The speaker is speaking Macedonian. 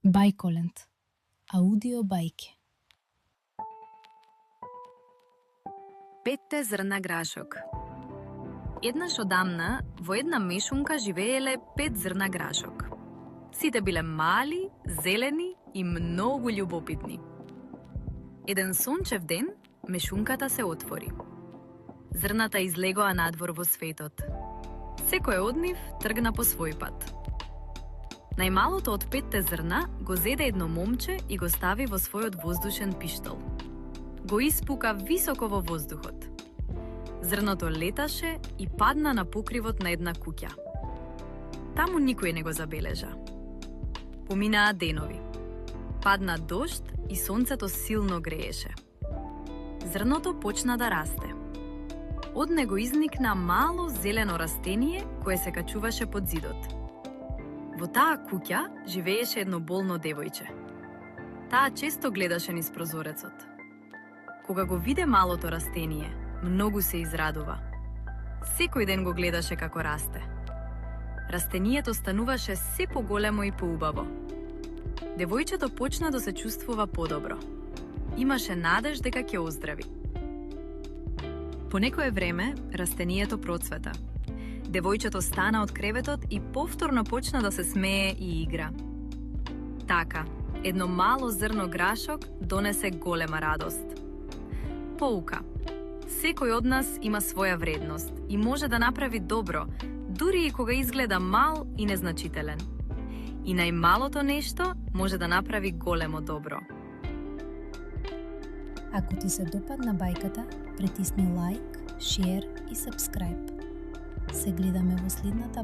Бајколент. Аудио бајки. Петте зрна грашок. Еднаш одамна во една мешунка живееле 5 зрна грашок. Сите биле мали, зелени и многу љубопитни. Еден сончев ден, мешунката се отвори. Зрната излегоа надвор во светот. Секој од нив тргна по свој пат. Најмалото од 5 зрна го зеде едно момче и го стави во својот воздушен пиштол. Го испука високо во воздухот. Зрното леташе и падна на покривот на една куќа. Таму никој не го забележа. Поминаа денови. Падна дожд и сонцето силно грееше. Зрното почна да расте. Од него изникна мало зелено растение кое се качуваше под зидот. Во таа куќа живееше едно болно девојче. Таа често гледаше низ прозорецот. Кога го виде малото растение, многу се израдува. Секој ден го гледаше како расте. Растението стануваше се поголемо и поубаво. Девојчето почна да се чувствува подобро. Имаше надеж дека ќе оздрави. По некое време, растението процвета. Девојчето стана од креветот и повторно почна да се смее и игра. Така, едно мало зрно грашок донесе голема радост. Поука. Секој од нас има своја вредност и може да направи добро, дури и кога изгледа мал и незначителен. И најмалото нешто може да направи големо добро. Ако ти се допадна бајката, притисни лайк, шер и сабскрајб. Се гледаме во следната